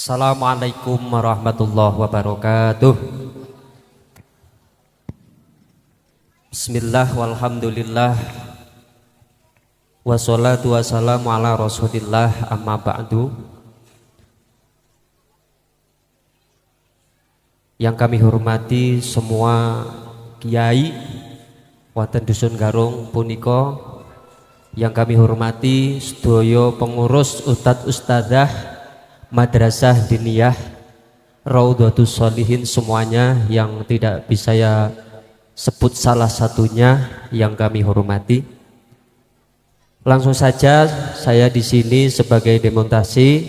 Assalamualaikum warahmatullahi wabarakatuh. Bismillah walhamdulillah wassalatu wassalamu ala rasulillah amma ba'du. Yang kami hormati semua kiai wonten dusun Garung punika, yang kami hormati sedaya pengurus ustadz ustadzah Madrasah Diniyah Raudhatus Sholihin semuanya yang tidak bisa saya sebut salah satunya yang kami hormati. Langsung saja saya di sini sebagai demonstrasi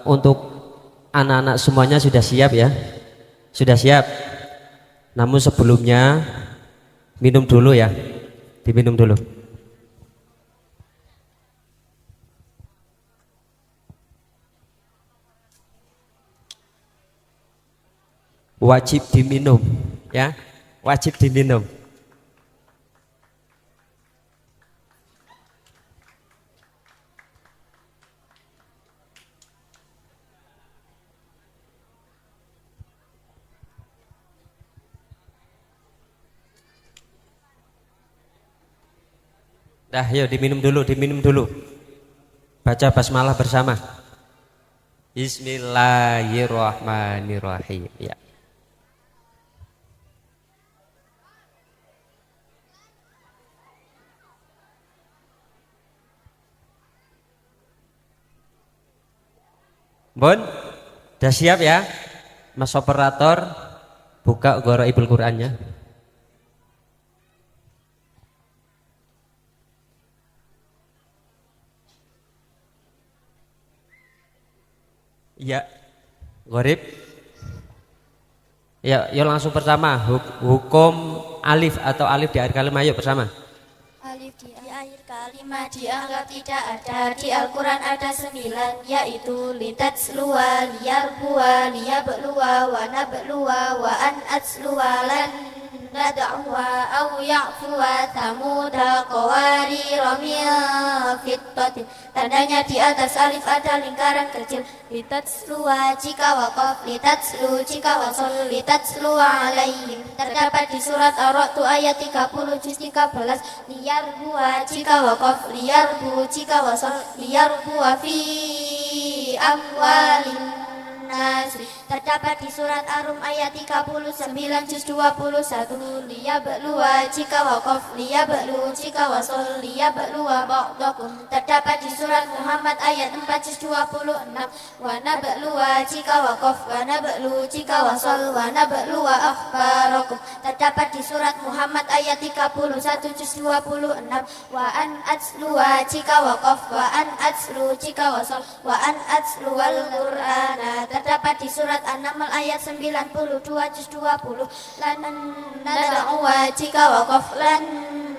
untuk anak-anak semuanya sudah siap ya? Sudah siap? Namun sebelumnya minum dulu ya, diminum dulu. Wajib diminum ya, wajib diminum. Dah, yuk diminum dulu, diminum dulu. Baca basmalah bersama. Bismillahirrahmanirrahim. Ya. Bon, udah siap ya? Mas operator, buka Gharaibul Qur'annya. Iya, Gharib. Ya, yuk langsung pertama. Hukum alif atau alif di akhir kalimat, yuk bersama. Alif di akhir kalimat dianggap tidak ada. Di Al-Quran ada 9, yaitu litatsluwa, liyarbuwa, liyabluwa, wa nabluwa, wa an atsluwa, lan nad'uwa, au ya'fuwa, tamuda, qawarira min fiddatin. Tandanya di atas alif ada lingkaran kecil. Litatsluwa jika waqaf, litatslu jika wasol, litatsluwa alaihim. Terdapat di surat Ar-Ra'd ayat 30 juz 13. Liyarbuwa jika waqaf, liyarbu jika wasol, liyarbuwa fi amwalin nas. Terdapat di surat Ar-Rum ayat 39 juz 21. Liyabluwa jika waqaf, liyablu jika wasol, liyabluwa ba'dakum. Terdapat di surat Muhammad ayat 4 juz 26. Wa nabluwa jika waqaf, wa nablu jika wasol, wa nabluwa akhbarakum. Terdapat di surat Muhammad ayat 31 juz 26. Wa an atsluwa jika waqaf, wa an atslu jika wasol, wa an atsluwal qur'ana. Terdapat di surat An-Naml ayat 92 juz 20. Lan nad'uwa jika waqaf, lan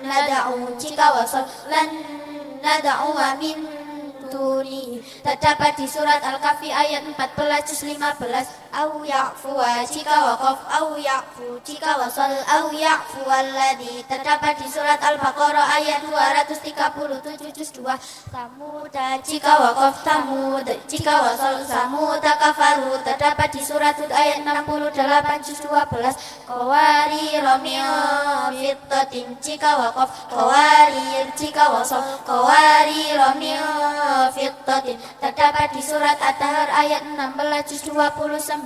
nad'u jika wasal, lan nad'u min duni. Terdapat di surat Al-Kahfi ayat 14 juz 15. Au ya'fuwa jika waqaf, au ya'fu jika wasal, au ya'fu alladhi. Terdapat di surat Al-Baqarah ayat 237 juz 2. Samuda jika waqaf, tamud jika wasal, samuda kafaru. Terdapat di surat Hud ayat 68 juz 12. Qawarira min fiddatin jika waqaf, qawarir jika wasal, qawarira min fiddatin. Terdapat di surat At-Tahr ayat 16 juz 29.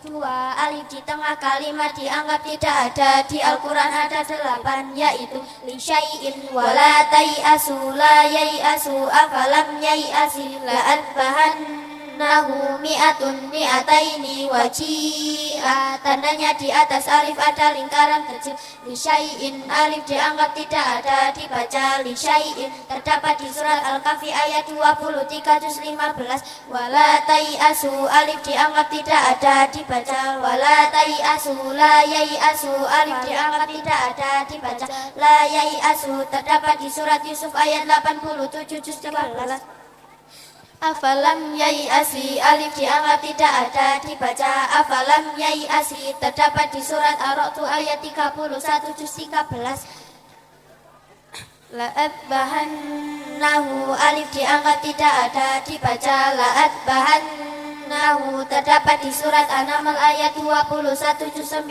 Dua alif di tengah kalimat dianggap tidak ada. Di Al-Quran ada 8, yaitu li syai'in wa la tai'asu, la yai'asu, afalam yai'asi, la adbahannahu mi'atun mi'ataini waji'ah. Tandanya di atas alif ada lingkaran kecil. Li syai'in, alif dianggap tidak ada, dibaca li syai'in. Terdapat di surat Al-Kahfi ayat 23 juz 15. Wala tai'asu, alif dianggap tidak ada, dibaca wala tai'asu, la yai'asu, alif dianggap tidak ada, dibaca la yai'asu. Terdapat di surat Yusuf ayat 87 juz 13. Afalam yai'asi, alif dianggap tidak ada, dibaca afalam yai'asi. Terdapat di surat Ar-Ra'd ayat 31 juz 13. La'adbahannahu nahu alif diangkat tidak ada dibaca la'at bahan nahu terdapat di surat An-Naml ayat 21 juz 19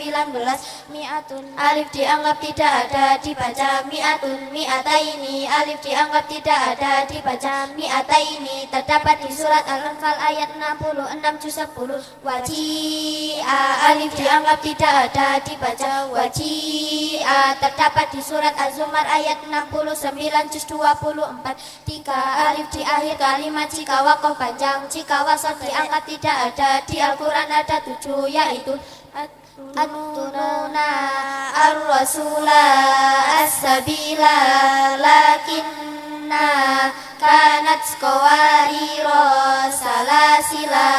mi'atun alif dianggap tidak ada dibaca mi'atun mi'ataini alif dianggap tidak ada dibaca mi'ataini terdapat di surat Al-Anfal ayat 66 juz 10 waji'a alif dianggap tidak ada dibaca waji'a terdapat di surat Az-Zumar ayat 69 juz 24 tiga alif di akhir kalimat jika waqaf panjang jika wasal diangkat tidak ada di Al-Quran ada 7 yaitu at-tununa ar-rasula as-sabila lakinna kanat qawariro salasila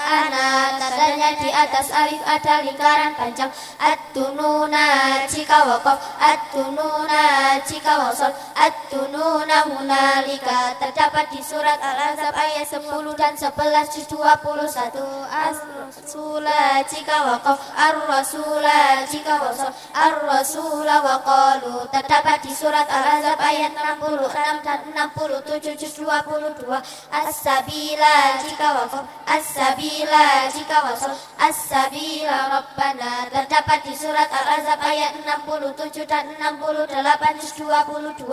ana tandanya di atas alif ada lingkaran panjang at-tununa jika waqaf at-tununa jika wasal at-tununa hunalika terdapat di surat Al-Ahzab ayat 10 dan 11 juz 21 as-rasula jika waqaf ar-rasula jika wasal ar-rasula waqalu terdapat di surat Al-Ahzab ayat 66 dan 67 juz 22 as-sabila jika waqaf as-sabila jika wasal as-sabila rabbana terdapat di surat Al-Ahzab ayat 67 dan 68 juz 22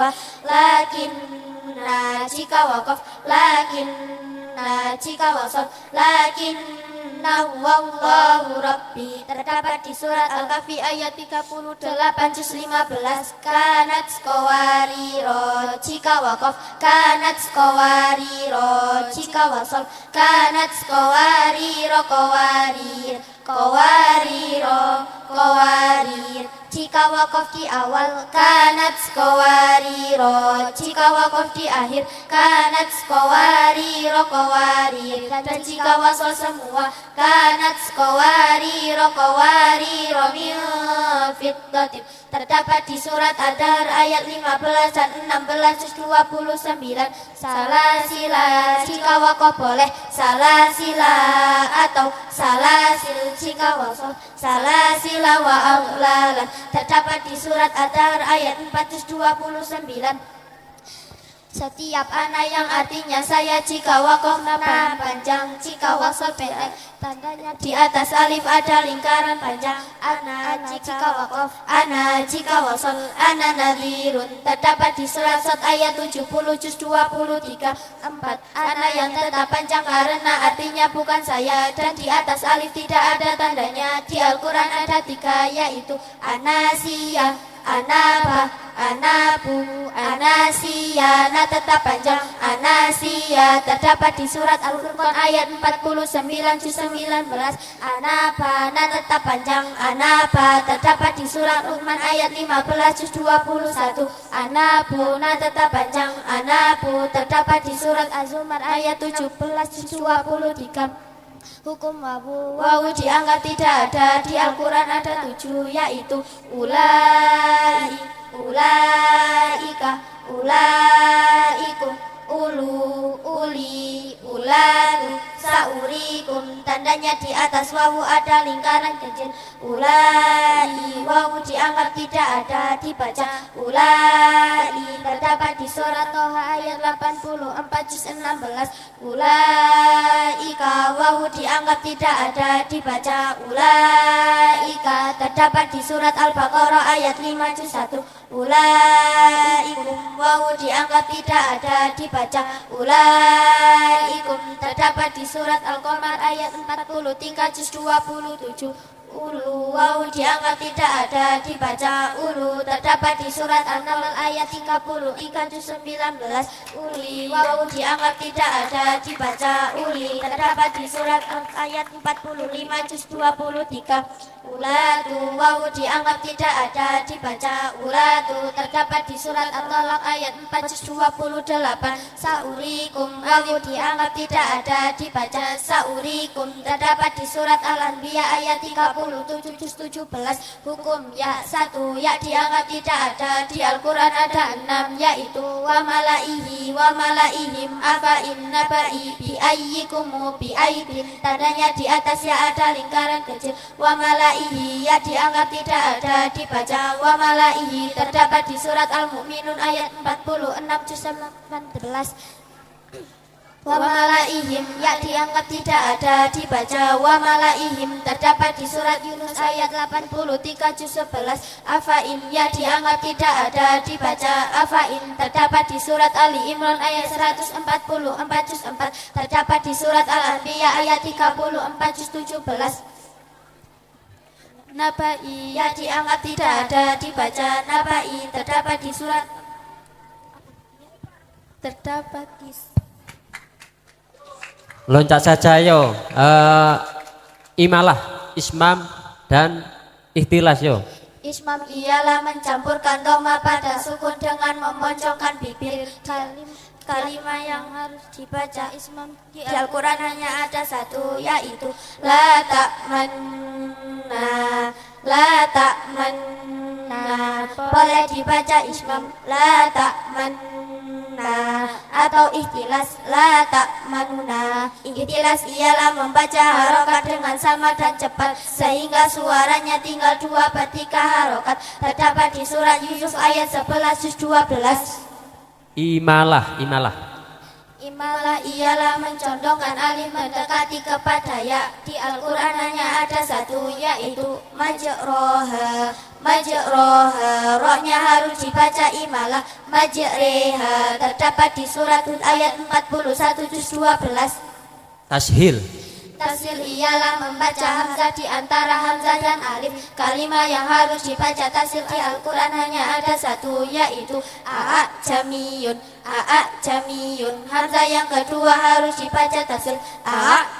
lakinna jika waqaf lakinna jika wasal lakinna wallahu rabbi terdapat di surat Al-Kahfi ayat 38 juz 15 kanat qawariro jika waqaf kanat qawariro jika wasal kanat qawariro qawarir qawariro qawarir jika waqaf di awal kanat qawariro jika waqaf di akhir kanat qawariro qawarir dan jika wasal semua kanat qawariro qawariro min fiddatin terdapat di surat Ad-Dahr ayat 15 dan 16 juz 29 salasila jika waqaf boleh salasila atau salasil jika wasal salasila wa aghlalan terdapat di surat Ad-Dahr ayat 4 juz 29 setiap anak yang artinya saya jika waqaf nama panjang jika wasal pendek tandanya di atas alif ada lingkaran panjang ana jika waqaf ana jika wasal ana nadhirun terdapat di surat Sad ayat 70 juz 23 4 ana yang tetap panjang karena artinya bukan saya dan di atas alif tidak ada tandanya di Al-Quran ada 3 yaitu anasiyah anaba anabu anasiyana tetap panjang anasia terdapat di surat Al-Furqan ayat 49 juz 19 anaba tetap panjang anaba terdapat di surat Luqman ayat 15 juz 21 anabu tetap panjang anabu terdapat di surat Az-Zumar ayat 17 juz 23 hukum wawu dianggap tidak ada di Al-Quran ada 7 yaitu ulaika ulaikum ulu uli ulalu saurikum tandanya di atas wawu ada lingkaran kecil ulai wawu dianggap tidak ada dibaca ulai terdapat di surat Toha ayat 84 juz 16 ulaika wawu dianggap tidak ada dibaca ulaika terdapat di surat Al-Baqarah ayat 5 juz 1 ulaikum wawu dianggap tidak ada dibaca ulaikum terdapat di surat Al-Qamar ayat 43 juz 27 ulu wawu dianggap tidak ada dibaca ulu terdapat di surat An-Naml ayat 33 juz 19 uli wawu dianggap tidak ada dibaca uli terdapat di surat ayat 45 juz 23 ulatu wawu dianggap tidak ada dibaca ulatu terdapat di surat At-Talaq ayat 4 juz 28 saurikum wawu dianggap tidak ada dibaca saurikum terdapat di surat Al-Anbiya ayat 37 juz 17 hukum ya 1 ya dianggap tidak ada di Al-Quran ada 6 yaitu wa malaihi wa malaihim afa inna ba'i bi ayyikumu bi aibin tandanya di atas ya ada lingkaran kecil wa malaihi malaihi ya dianggap tidak ada dibaca. Wa malaihi terdapat di surat Al-Mu'minun ayat 46 juz 18. Wa malaihim ya dianggap tidak ada dibaca. Wa malaihim terdapat di surat Yunus ayat 83 juz 11. Afain ya dianggap tidak ada dibaca. Afain terdapat di surat Ali Imran ayat 144 juz 4. Terdapat di surat Al-Anbiya ayat 34 juz 17. Nabai ya dianggap tidak ada dibaca. Nabai terdapat di surat Loncat saja yo. Imalah, ismam dan ikhtilas yo. Ismam ialah mencampurkan doma pada sukun dengan memoncongkan bibir. Kalimat yang harus dibaca ismam di Al-Quran hanya ada satu, yaitu la ta'manna. La ta'manna boleh dibaca ismam la ta'manna atau ikhtilas la ta'manuna. Ikhtilas ialah membaca harokat dengan sama dan cepat sehingga suaranya tinggal 2/3 harokat. Terdapat di surat Yusuf ayat 11 juz 12. Imalah. Imalah ialah mencondongkan alif mendekati kepada ya. Di Al-Quran hanya ada satu, yaitu majroha. Majroha, rohnya harus dibaca imalah. Majreha terdapat di surat Hud ayat 41 juz 12. Tashil. Tasil ialah membaca hamzah di antara hamzah dan alif. Kalimat yang harus dibaca tasil di Al-Quran hanya ada satu, yaitu jamiyun. Jamiyun. Hamzah yang kedua harus dibaca tasil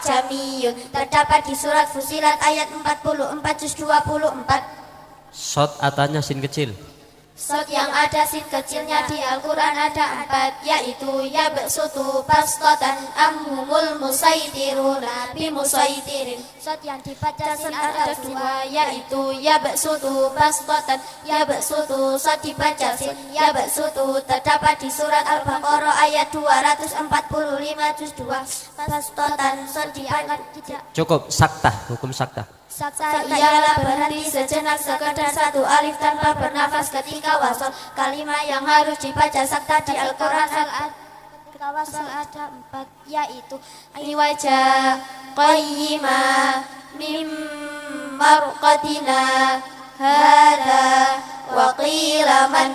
jamiyun. Terdapat di surat Fusilat ayat 44 juz 24. Sod atanya sin kecil. Sod yang ada sin kecilnya di Al-Quran ada 4, yaitu ya ba'sutu bastotan amhumul musaitiruna bimusaitirin. Sod yang dibaca sin ada 2, yaitu ya ba'sutu bastotan. Ya ba'sutu sod dibaca sin ya ba'sutu. Terdapat di surat Al-Baqarah ayat 245 juz 2. Bastotan sod dibaca tidak. Cukup sakta, hukum sakta. Sakta ialah berhenti sejenak sekedar satu alif tanpa bernafas ketika wasol. Kalimat yang harus dibaca sakta di Al-Quran ketika wasol ada 4, yaitu iwaja qayyima mim marqatina hada wa qila man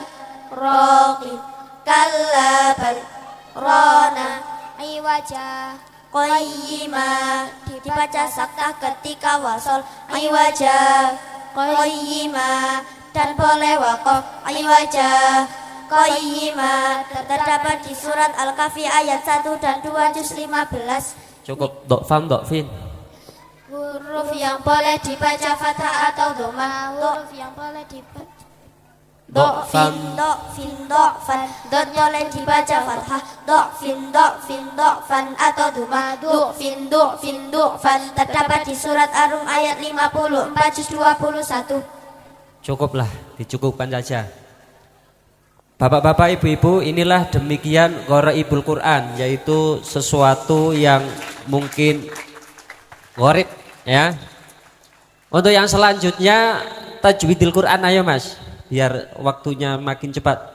raqi kallabal rona. Iwaja qayyima dibaca sakta ketika wasol. Iwaja qayyima dan boleh waqaf. Iwaja qayyima terdapat di surat Al-Kahfi ayat 1 dan 2 juz 15. Cukup dokfam dokfin. Huruf yang boleh dibaca fathah atau dhamma. Huruf yang boleh dibaca Dokfam. Dokfan. Dot boleh dibaca fathah. Dokfan atau dhamma. Dokfan terdapat di surat Ar-Rum ayat 54 juz 21. Cukuplah, dicukupkan saja. Bapak-bapak, ibu-ibu, inilah demikian Gharaibul Quran, yaitu sesuatu yang mungkin gharib ya. Untuk yang selanjutnya tajwidil Quran, ayo Mas, biar waktunya makin cepat.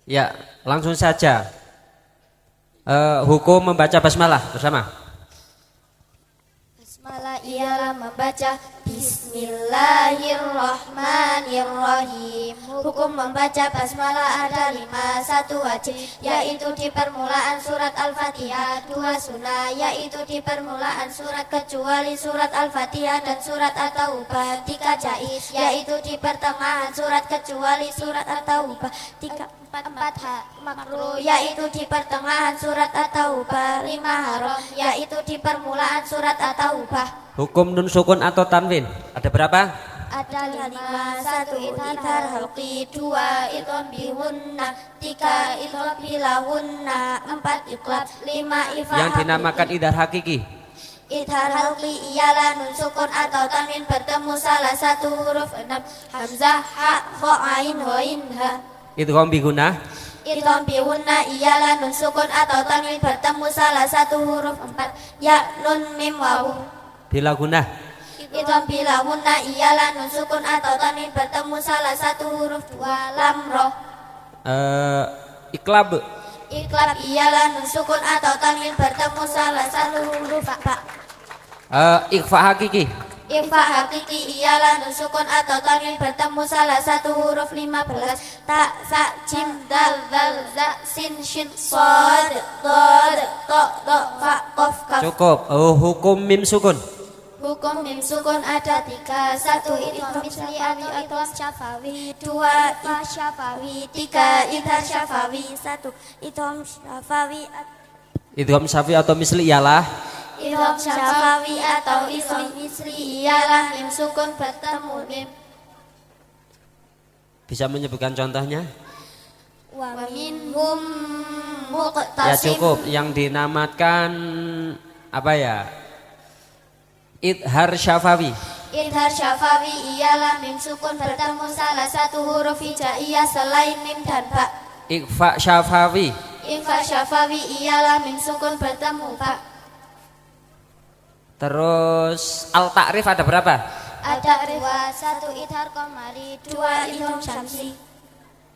Ya, langsung saja. Hukum membaca basmalah bersama. Basmalah ialah membaca Bismillahirrahmanirrahim. Hukum membaca basmalah ada 5. 1 wajib, yaitu di permulaan surat Al-Fatihah. 2 sunnah, yaitu di permulaan surat kecuali surat Al-Fatihah dan surat At-Taubah. 3 jaiz, yaitu di pertengahan surat kecuali surat At-Taubah. 4 makruh, yaitu di pertengahan surat At-Taubah. 5 haram, yaitu di permulaan surat At-Taubah. Hukum nun sukun atau tanwin ada berapa? Ada 5. 1 idhar halqi, 2 idgham bihunna, 3 idgham bilahunna, 4 iqlab, 5 ifah. Yang dinamakan idhar hakiki. Idhar halqi ialah nun sukun atau tanwin bertemu salah satu huruf 6, hamzah, ha, kha, ain, ghain, ha. Idgham bigunnah. Idgham biwunna iyalah nun sukun atau tanwin bertemu salah satu huruf 4 ya nun mim wawu. Bila gunah. Idgham bila gunna iyalah nun sukun atau tanwin bertemu salah satu huruf 2 lam roh. Iklab. Iklab iyalah nun sukun atau tanwin bertemu salah satu huruf ba. Ikhfa hakiki. Ikhfa hakiki iyalah nun sukun atau tanwin bertemu salah satu huruf 15 ta sa jim dal dal za sin shin shad dad ta da fa qaf kaf. Cukup. Hukum mim sukun. Hukum mim sukun ada 3. 1 idgham misli atau idgham syafawi. 2 ikhfa syafawi. 3 idgham syafawi. 1 idgham syafawi. Idgham syafi atau misli ialah Idgham syafawi atau idgham misli ialah mim sukun bertemu mim. Bisa menyebutkan contohnya? Wa minhum Ya muqtasim. cukup. Yang dinamakan apa ya? Idhar syafawi. Idhar syafawi ialah mim sukun bertemu salah satu huruf hijaiyah selain mim dan ba. Ikhfa syafawi. Ikhfa syafawi ialah mim sukun bertemu ba. Terus al ta'rif ada berapa? Ada 2. 1 idhar qamari. 2 idgham syamsi.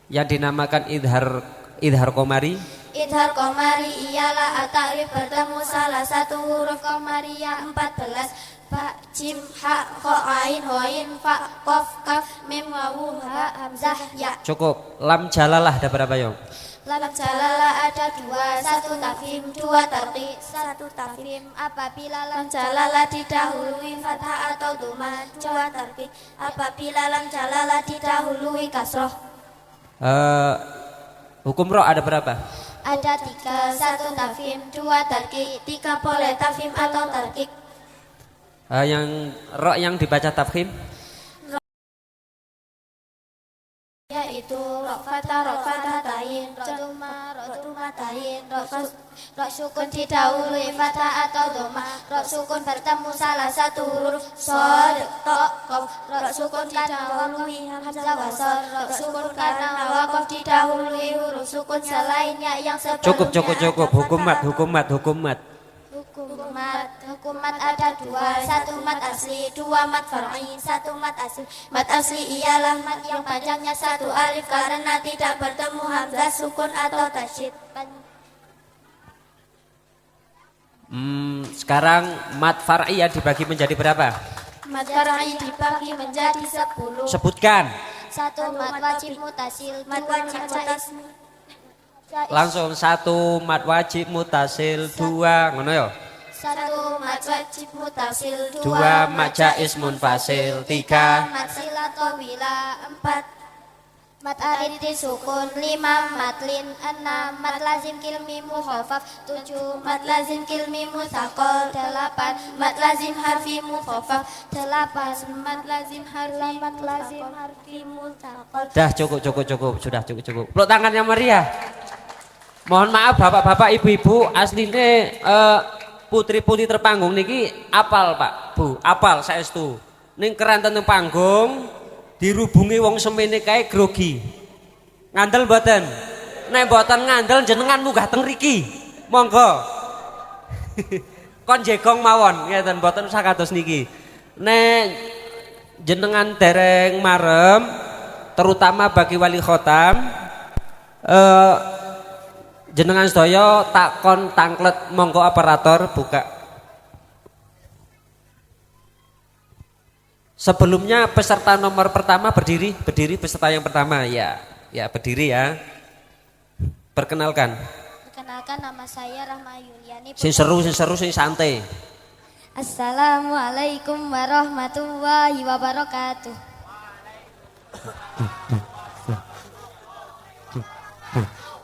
Yang dinamakan idhar komari. Idhar qamari ialah at-ta'rif bertemu salah satu huruf qamariyah 14 ba jim ha kha ain hoin fa qaf kaf mim wawu ha hamzah ya. Cukup. Lam jalalah ada berapa Yong? Lam jalalah ada 2. 1 tafhim, 2 tarqiq. 1 tafhim apabila lam jalalah didahului fathah atau dhammah. 2 tarqiq apabila lam jalalah didahului kasroh. Hukum ro ada berapa? Ada 3. 1 tafhim, 2 tarqiq. 3 boleh tafhim atau tarqiq. Yang ro yang dibaca tafkhim? Yaitu rok fatah tayin, rok duma tayin, rok sukun didahului fathah atau doma, rok sukun bertemu salah satu huruf shad, to, qaf, rok sukun didahului hamzah wasal, rok sukun karena waqaf didahului huruf sukun selainnya yang sebelumnya. Cukup. Hukumat. Hukum mat ada 2. 1 mat asli, 2 mat far'i. 1 mat asli. Mat asli ialah mat yang panjangnya 1 alif karena tidak bertemu hamzah sukun atau tasydid. Sekarang mat far'i ya dibagi menjadi berapa? Mat far'i dibagi menjadi 10. Sebutkan. 1 mat wajib mutasil, 2 Langsung 1 mat wajib mutasil, 2 ngono ya. 1 mat wajib mutasil, 2 mat jaiz munfasil, 3 mat silatul wila, 4 mat arid disukun, 5 mat lin, 6 mat lazim kilmi mukhafaf, 7 mat lazim kilmi mutsaqal, 8 mat lazim harfi mukhafaf, 8 mat lazim harfi mutsaqal. Dah cukup. Sudah cukup. Peluk tangannya Maria. Mohon maaf bapak-bapak, ibu-ibu, asline putri-putri terpanggung niki apal Pak Bu, apal saestu. Ning keranten teng panggung dirubungi wong semene kae grogi. Ngandel mboten? Nek mboten ngandel jenengan munggah teng riki. Monggo. Kon jegong mawon ngeten mboten usah kados niki. Nek jenengan dereng marem terutama bagi wali khotam jenengan sedaya takon tangklet monggo operator buka. Sebelumnya peserta nomor pertama berdiri peserta yang pertama ya berdiri ya. Perkenalkan. Perkenalkan nama saya Rahma Yuliani. Sing seru sing santai. Assalamualaikum warahmatullahi wabarakatuh.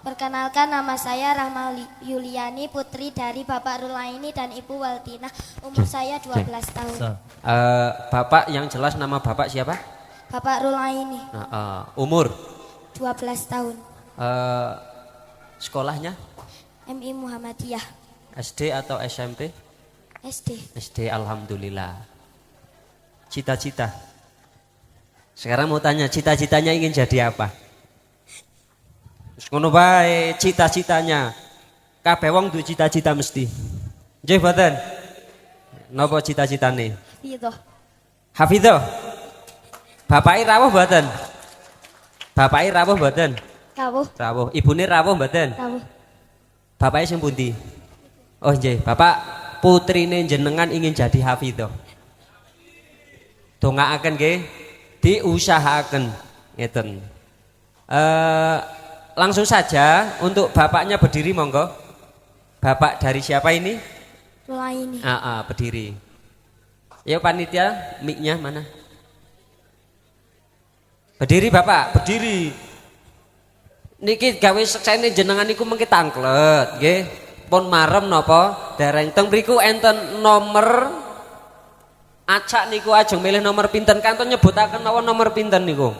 Perkenalkan nama saya Rahma Yuliani, putri dari Bapak Rulaini dan Ibu Waltina. Umur saya 12 tahun. Bapak yang jelas nama Bapak siapa? Bapak Rulaini. Umur 12 tahun. Sekolahnya? MI Muhammadiyah. SD atau SMP? SD. Alhamdulillah. Cita-cita. Sekarang mau tanya, cita-citanya ingin jadi apa? Ngono bae cita-citanya. Kabeh wong duwe cita-cita mesti. Nggih mboten? Napa cita-citane? Gitu. Hafidho. Bapake rawuh mboten? Bapake rawuh mboten? Rawuh. Rawuh. Ibune rawuh mboten? Rawuh. Bapake sing pundi? Oh nggih, Bapak putrine jenengan ingin jadi hafidho. Dongaaken nggih, diusahaken ngeten. Langsung saja untuk bapaknya berdiri monggo. Bapak dari siapa ini? Ini. Berdiri. Ya panitia, mic-nya mana? Berdiri Bapak, berdiri. Niki gawe seksene jenengan niku mengki tangklet, nggih. Pun marem napa? Dereng teng mriku enten nomor acak niku ajeng milih nomor pinten kanton nyebutaken mawon nomor pinten niku.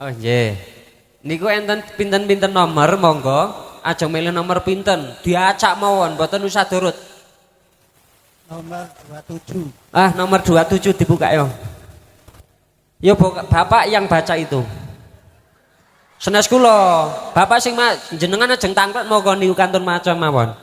Oh nggih. Niku enten pinten-pinten nomor monggo, ajeng milih nomor pinten, diacak mawon mboten usah durut. Nomor 27. Nomor 27 dibuka yo. Yo Bapak yang baca itu. Senes kula, Bapak sing jenengan ajeng tangklet monggo niku kantun maca mawon.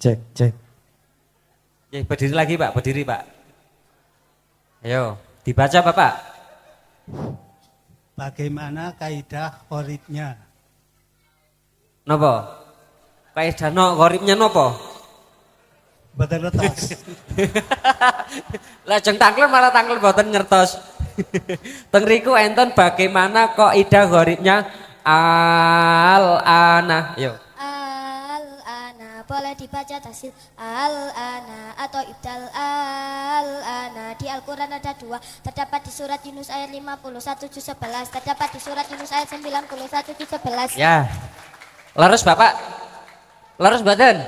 Cek. Ya, berdiri lagi Pak, berdiri Pak. Ayo, dibaca Bapak. Bagaimana kaidah qoribnya? Napa? Kaidah qoribnya napa? Betul letos. Lajeng tangkel malah tangkel boten ngertos. Teng riku enten bagaimana kaidah qoribnya al-ana. Yo. Al-ana boleh dibaca tasil al-ana atau ibdal al-ana. Di Al-Qur'an ada dua, terdapat di surat Yunus ayat 51 juz 11, terdapat di surat Yunus ayat 91 juz 11. Ya. Leres Bapak? Leres badan?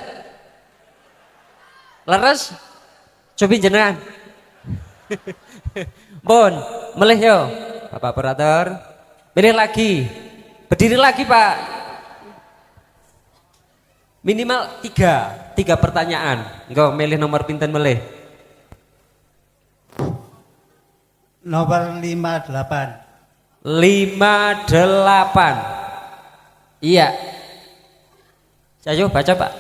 Leres? Cobi jenengan. Pun, melih yo. Bapak operator. Pilih lagi. Berdiri lagi Pak. Minimal 3 pertanyaan. Engko milih nomor pinten melih. Nomor 58. 58. Iya. Ayo baca Pak.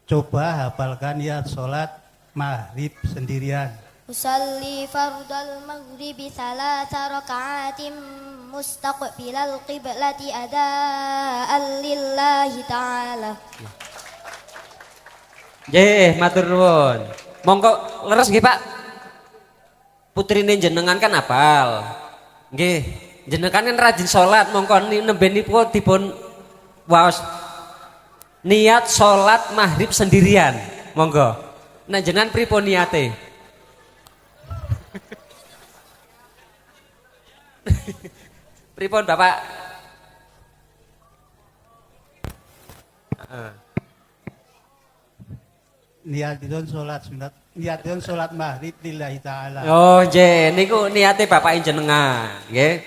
Coba hafalkan niat sholat maghrib sendirian. Usalli fardal maghribi thalatha raka'atin mustaqbilal qiblati adaan lillahi ta'ala. Nggih, matur nuwun. Monggo leres nggih Pak. Putrine jenengan kan hafal. Nggih, jenengan kan rajin salat, mongko nembe niku dipun waos niat salat maghrib sendirian. Monggo. Nah jenengan pripun niate? Pripun Bapak? Niatipun sholat sunat. Niatipun sholat maghrib lillahi ta'ala. Oh nggih, niku niate Bapak jenengan, nggih.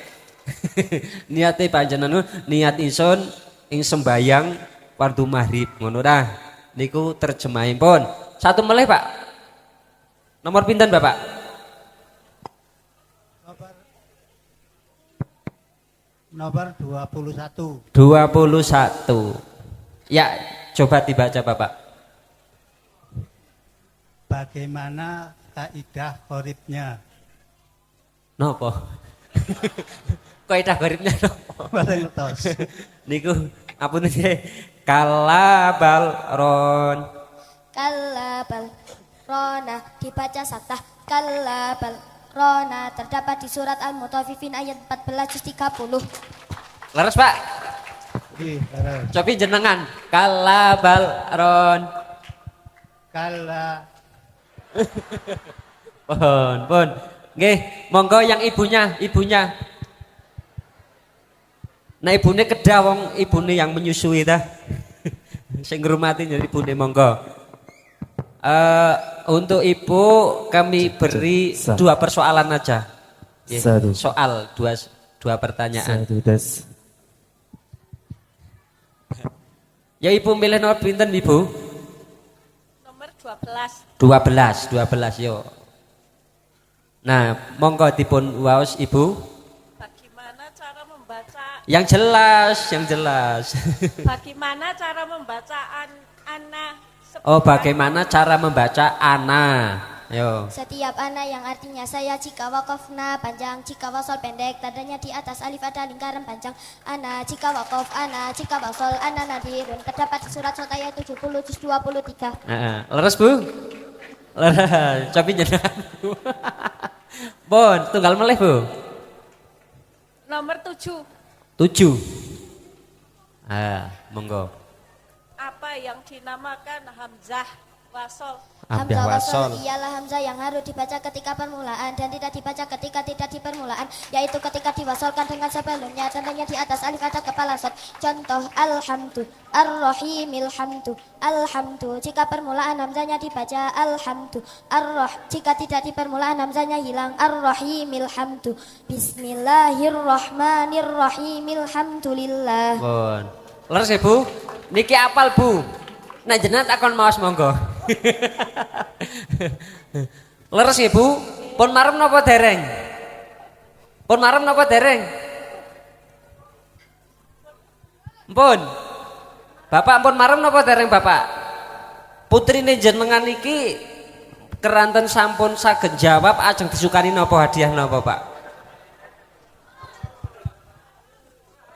Niate panjenengan niat ingsun ing sembayang fardu maghrib ngono dah. Niku terjemahipun. Satu melih Pak. Nomor pinten Bapak? Nomor 21. 21. Ya, coba dibaca Bapak. Bagaimana kaidah qoribnya? Nopo? Kaidah gharibnya nopo? Betul letos. Niku apunten nggih. Kalabal ron. Kalabal rona dibaca satah. Kalabal rona terdapat di surat Al-Mutaffifin ayat 14 juz 30. Leres Pak? Nggih, leres. Cobi jenengan kala balron. Kala Pun. Nggih, monggo yang ibunya. Nah ibune kedah wong ibune yang menyusui dah. Sing ngurmati jadi ibune monggo. Untuk ibu kami beri dua persoalan aja. Soal dua pertanyaan. Ya ibu milih nomor pinten ibu? Nomor 12. 12 yo. Nah, monggo dipun waos ibu. Bagaimana cara membaca? Yang jelas. Bagaimana cara membaca ana? Oh, bagaimana cara membaca ana? Yo. Setiap ana yang artinya saya, jika wakofna panjang, jika wasol pendek, tandanya di atas alif ada lingkaran panjang. Ana, jika wakof, ana, jika wasol, ana nadirun. Terdapat di surat Sot ayat 70 juz 23. Leres bu? Leres. Cobi jenengan. Bon, tunggal melih bu. Nomor 7. 7. Monggo. Apa yang dinamakan hamzah wasol? Hamzah wasol ialah hamzah yang harus dibaca ketika permulaan dan tidak dibaca ketika tidak di permulaan, yaitu ketika diwasolkan dengan sebelumnya tandanya di atas alif ada kepala sod. Contoh alhamdu, ar-rahimil hamdu, alhamdu. Jika permulaan hamzahnya dibaca alhamdu, jika tidak di permulaan hamzahnya hilang, ar-rahimil hamdu. Bismillahirrahmanirrahimil hamdulillah. Bon. Leres ya bu? Niki apal bu? Nah jenengan takon maos monggo. Leres ya bu? Pun marem napa dereng? Pun. Bapak pun marem napa dereng bapak? Putrine jenengan iki keranten sampun saged jawab ajeng disukani napa hadiah napa pak?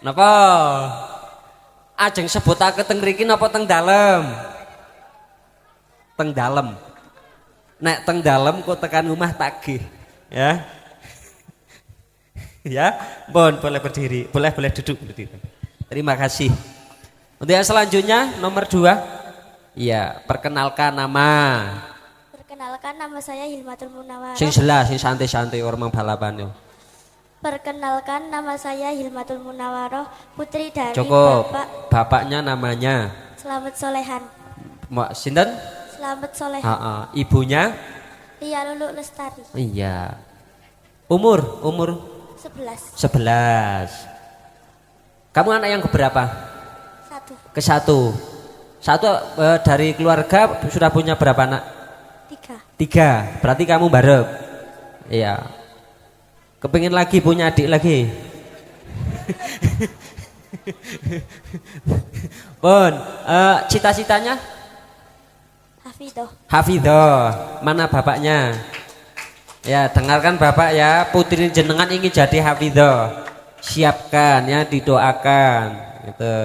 Napa? Ajeng sebutake teng mriki napa teng dalem? Teng dalem. Nek teng dalem kok tekan rumah tagih, ya. Ya, boleh berdiri, boleh duduk berdiri. Terima kasih. Untuk yang selanjutnya nomor 2. Iya, perkenalkan nama. Perkenalkan, nama saya Hilmatul Munawarah. Sing jelas, sing santai-santai orang balapan yo. Perkenalkan, nama saya Hilmatul Munawaroh, putri dari Cukup. Bapaknya namanya Slamet Solehan. Sinten? Slamet Solehan. Ibunya? Lia Lulu Lestari. Iya. Umur 11. Kamu anak yang keberapa? 1. Ke-1. Dari keluarga sudah punya berapa anak? 3. Berarti kamu bareng. Iya. Kepingin lagi punya adik lagi. Bon, cita-citanya? Hafidhoh. Mana bapaknya? Ya, dengarkan bapak ya, putri jenengan ingin jadi hafidhoh. Siapkan ya, didoakan gitu.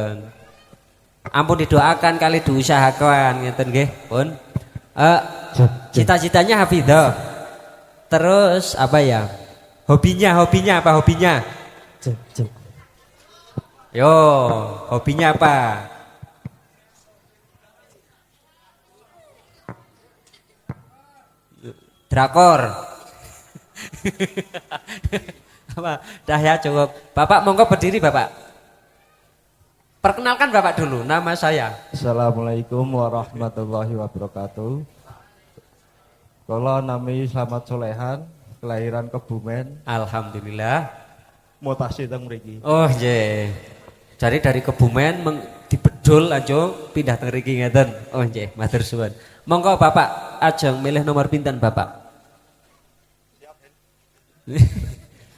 Ampun didoakan kali diusahakan gitu nggih, Pun. Cita-citanya hafidhoh. Terus apa ya? Hobinya apa hobinya? Yo, hobinya apa? Drakor. Apa? Dah ya cukup. Bapak monggo berdiri Bapak. Perkenalkan Bapak dulu, nama saya. Assalamualaikum warahmatullahi wabarakatuh. Kalau nami Slamet Solehan, kelahiran Kebumen. Alhamdulillah. Mutasi teng mriki. Oh nggih. Jadi dari Kebumen dibedol aja pindah teng mriki ngeten. Oh nggih, matur suwun. Monggo Bapak ajeng milih nomor pinten Bapak?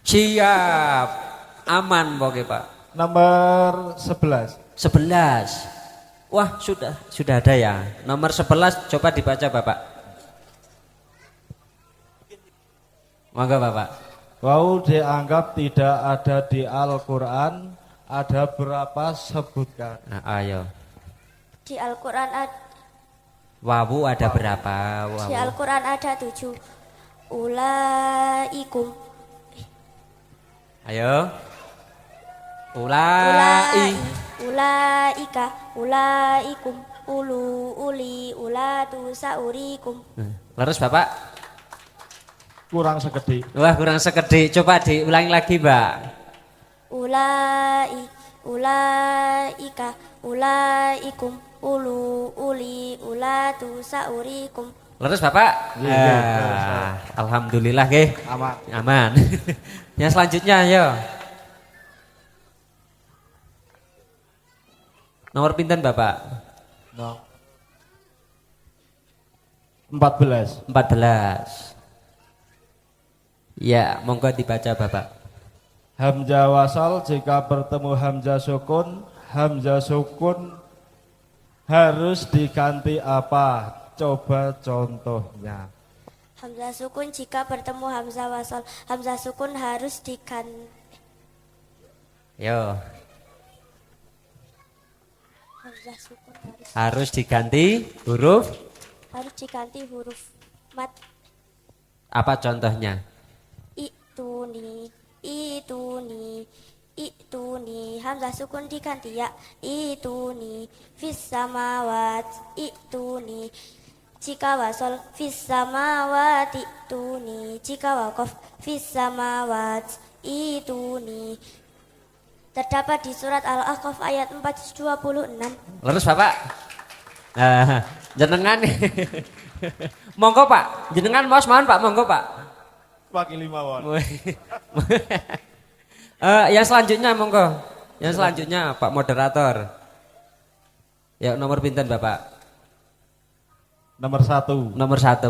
Siap. Aman pokoknya Pak. Nomor 11. 11. Wah, sudah ada ya. Nomor 11 coba dibaca Bapak. Monggo Bapak. Wau dianggap tidak ada di Al-Qur'an, ada berapa sebutkan? Nah, ayo. Di Al-Qur'an Wawu ada berapa? Wawu. Di Al-Qur'an ada 7. Ulaikum. Ayo. Ulai. ulaikum, uli, ulatu, saurikum. Leres Bapak? Kurang sekedhik. Wah kurang sekedhik, coba diulangi lagi Mbak. Ulaika, ulaikum, uli, ulatu, saurikum. Leres Bapak? Iya, iya. Alhamdulillah nggih. Aman. Aman. Yang selanjutnya ayo. Nomor pinten Bapak? No. 14. 14. Ya, monggo dibaca Bapak. Hamzah wasal jika bertemu hamzah sukun harus diganti apa? Coba contohnya. Hamzah sukun jika bertemu hamzah wasal, hamzah sukun harus diganti. Yo, Hamzah sukun harus diganti huruf huruf mat. apa contohnya? Ituni, hamzah sukun diganti ya. Ituni, fis samawat, ituni. Jika wasol fis samawati, ituni. Jika wakof fis samawat, ituni. Terdapat di surat Al-Ahqaf ayat 426. Leres Bapak? Jenengan monggo Pak, jenengan mos mohon Pak, monggo Pak. Wakili mawon. Yang selanjutnya monggo. Yang selanjutnya Pak moderator. Ya nomor pinten Bapak? Nomor 1. Nomor 1.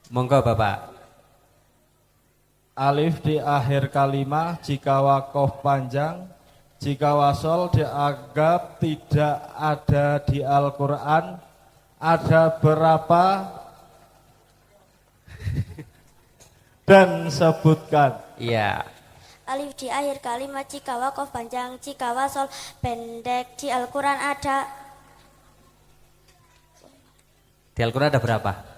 Monggo Bapak. Alif di akhir kalimat jika wakof panjang, jika wasol dianggap tidak ada di Al-Quran. Ada berapa? Dan sebutkan. Iya. Alif di akhir kalimat jika wakof panjang, jika wasol pendek. Di Al-Quran ada. Di Al-Quran ada berapa?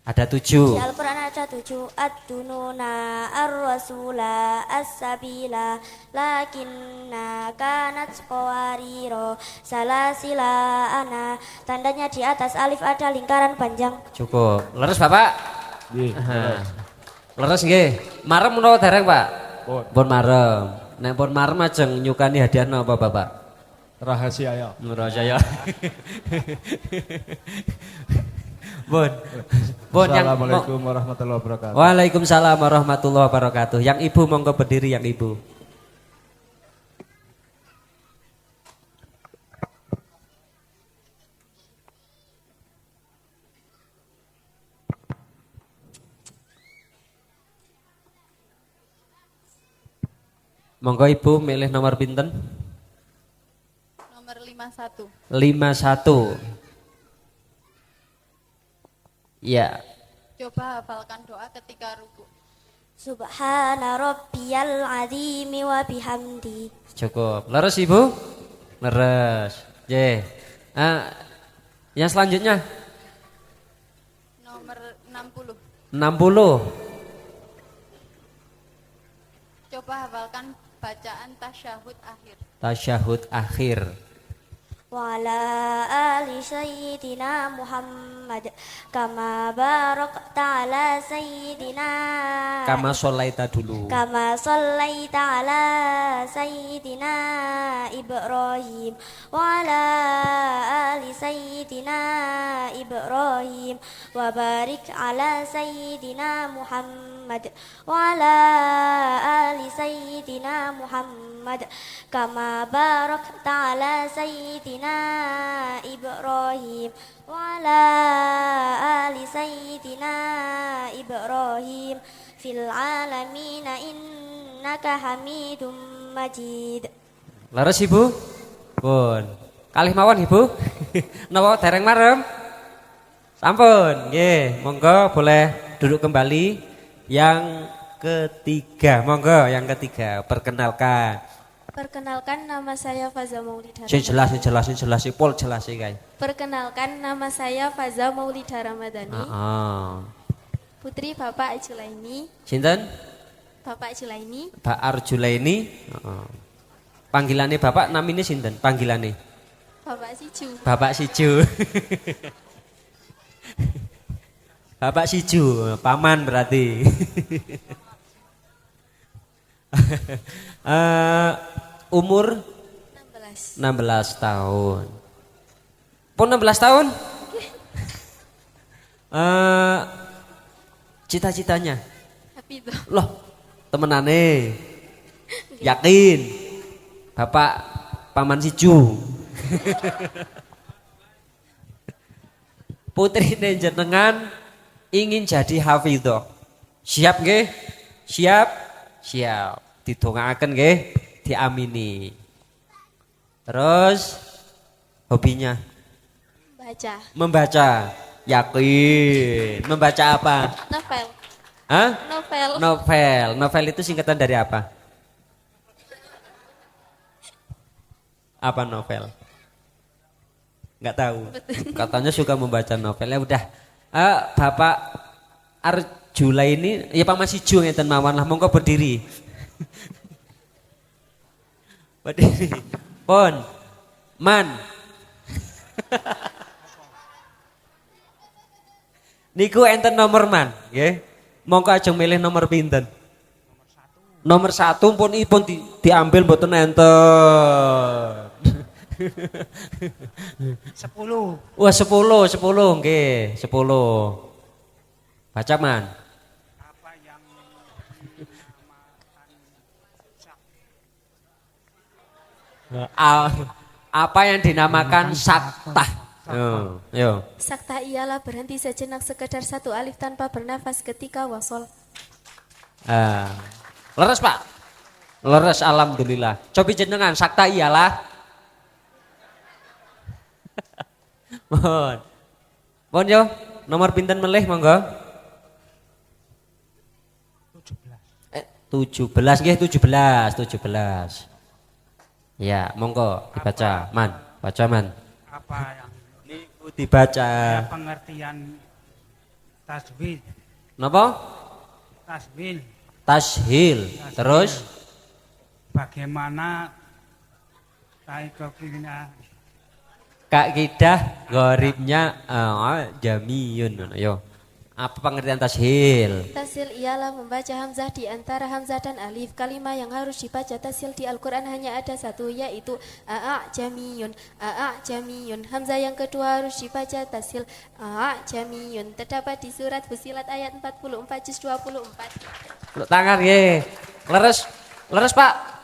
Ada Di 7. Al-Quran ada 7. Ad-dununa, ar-rasula, as-sabila, lakinna kanat qawariro, salasila ana. Tandanya di atas alif ada lingkaran panjang. Cukup. Leres Bapak? Nggih, Leres nggih. Marem menawa dereng Pak? Pun. Pun marem. Nek pun marem ajeng nyukani hadiah napa Bapak? rahasia ya. Nurajaya. Bon. Bon yang Assalamualaikum warahmatullahi wabarakatuh. Waalaikumsalam warahmatullahi wabarakatuh. Yang ibu monggo berdiri yang ibu. Monggo ibu milih nomor pinten? Nomor 51. 51. Ya. Coba hafalkan doa ketika ruku. Subhana rabbiyal azimi wa bihamdi. Cukup. Leres ibu? Leres. Ye. Yang selanjutnya? Nomor 60. 60. Coba hafalkan bacaan tasyahud akhir. Tasyahud akhir. Wa ala ali sayyidina Muhammad kama barakta ala sayyidina Kama sholaita dulu. kama sallaita ala sayyidina Ibrahim wa ala ali sayyidina Ibrahim wa barik ala sayyidina Muhammad wa ala ali sayyidina Muhammad kama barakta ala sayyidina Ibrahim wa ala ali sayyidina Ibrahim fil alamin innaka Hamidum Majid. Leres ibu? Pun. Kalih mawon ibu? Napa dereng marem? Sampun, nggih. Monggo boleh duduk kembali. Yang ketiga, monggo yang ketiga perkenalkan. Perkenalkan, nama saya Faza Maulida. Sing jelas, pol jelas sih guys. Perkenalkan, nama saya Faza Maulida Ramadhani. Heeh. Putri Bapak Ajulaini. Sinten? Bapak Julaini. Pak Arjulaini. Panggilannya Bapak namanya sinten? Panggilannya Bapak Siju. Bapak Siju. Bapak Siju, paman berarti. Umur 16 tahun. Pun 16 tahun? Cita-citanya? Hafidhah. Loh, temenane. Yakin? Bapak paman Siju. Putri jenengan ingin jadi hafidhah. Siap nggih? Siap? Siap. Didongaaken nggih, diamini. Terus hobinya Baca. membaca. Yakin. Membaca apa? Novel. Hah? Novel. Novel. Novel itu singkatan dari apa? Apa novel? Nggak tahu. Katanya suka membaca novel. Ya udah. Bapak Arjula ini ya Pak Mas Ijo ngeten mawon lah, monggo berdiri. Berdiri. Pon. Man. Niku enten nomor man, nggih. Monggo aja milih nomor pinten. Nomor 1 pun ipun diambil mboten enten. 10. Wah 10 nggih, 10. Baca man. Apa yang Apa yang dinamakan sakta? Yo. Sakta ialah berhenti sejenak sekedar satu alif tanpa bernafas ketika wasol. Leres Pak? Leres alhamdulillah. Cobi jenengan sakta ialah Mohon. Mohon yo, nomor pinten melih monggo? 17 nggih 17. Ya, monggo dibaca, Man. Baca Man. apa yang Niku dibaca. pengertian tasbih, Napa? tasbih, Tashil. Terus bagaimana keinginan Kak Kidah goribnya jamiyun. Yo. Apa pengertian tashil? Tasil ialah membaca hamzah di antara hamzah dan alif. Kalimat yang harus dibaca tasil di Al-Quran hanya ada satu, yaitu jamiyun. Jamiyun. Hamzah yang kedua harus dibaca tasil jamiyun. Terdapat di surat Fusilat ayat 44 juz 24. Tangan ye. Leres Pak.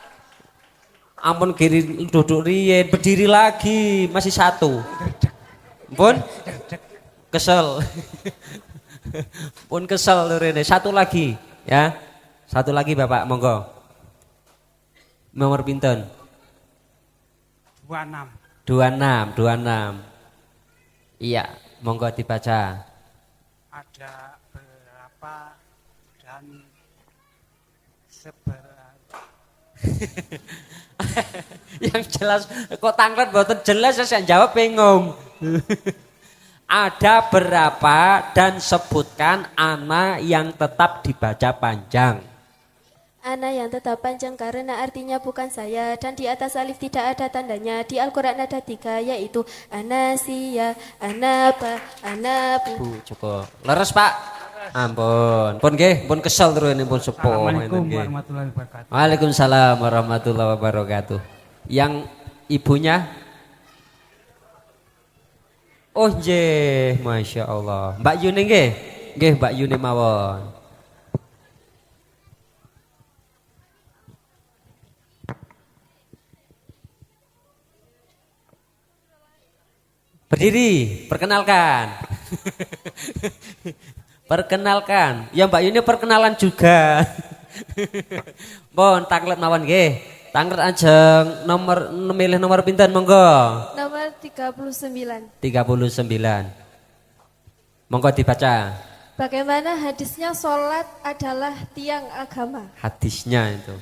Ampun kiri duduk riyen, berdiri lagi, masih 1. Pun kesel. Pun kesel rene. 1 lagi, ya. 1 lagi Bapak, monggo. Nomor pinten? 26. Iya, monggo dibaca. ada berapa dan seberapa. Yang jelas kok tanglet mboten jelas saya jawab bingung. Ada berapa dan sebutkan ana yang tetap dibaca panjang. Ana yang tetap panjang karena artinya bukan saya, dan di atas alif tidak ada tandanya. Di Al-Quran ada 3, yaitu anasiya, anapa, anabu. Cukup. Leres Pak. Ampun. Pun nggih, pun kesel terus ini pun sepuh. Assalamualaikum warahmatullahi wabarakatuh. Waalaikumsalam warahmatullahi wabarakatuh. Yang ibunya? Oh nggih, Masya Allah. Mbak Yuni nggih? Nggih Mbak Yuni mawon. Berdiri, perkenalkan. Perkenalkan. Ya Mbak Yuni perkenalan juga. Bon, tanglet mawon nggih. Tanglet ajeng milih nomor pinten monggo. Nomor 39. 39. Monggo dibaca. Bagaimana hadisnya sholat adalah tiang agama? Hadisnya itu.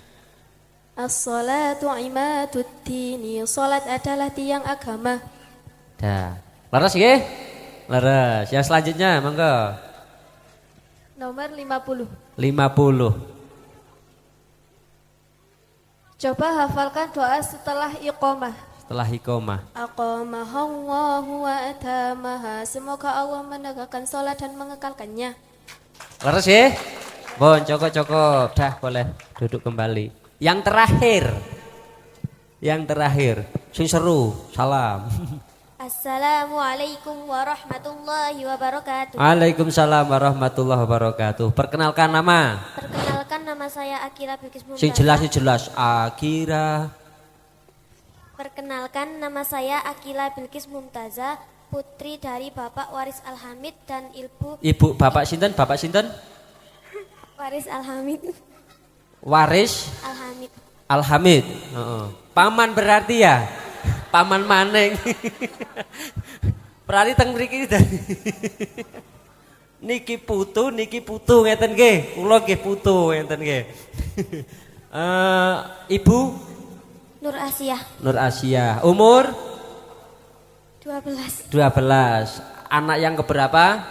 As-sholatu imaduddini. Sholat adalah tiang agama. Dah. Leres nggih? Leres. Yang selanjutnya monggo. Nomor 50. 50. Coba hafalkan doa setelah iqamah. Setelah iqamah. Aqamahallahu wa atamaha. Semoga Allah menegakkan sholat dan mengekalkannya. Leres ya? Bon, cukup. Dah boleh duduk kembali. Yang terakhir. Sing seru. Salam. Assalamualaikum warahmatullahi wabarakatuh. Waalaikumsalam warahmatullahi wabarakatuh. Perkenalkan nama. Perkenalkan nama saya Akira Bilkis Sing Mumtazah. jelas. Akira. Perkenalkan nama saya Akila Bilkis Mumtazah, putri dari Bapak Waris Alhamid dan Ibu Bapak sinten? Waris Alhamid. Waris Alhamid. Alhamid. Heeh. Paman berarti ya. Paman Maneng. Berarti teng mriki niki putu ngeten nggih. Kula nggih putu ngeten nggih. Ibu Nur Asia. Nur Asia. Umur 12. 12. Anak yang keberapa?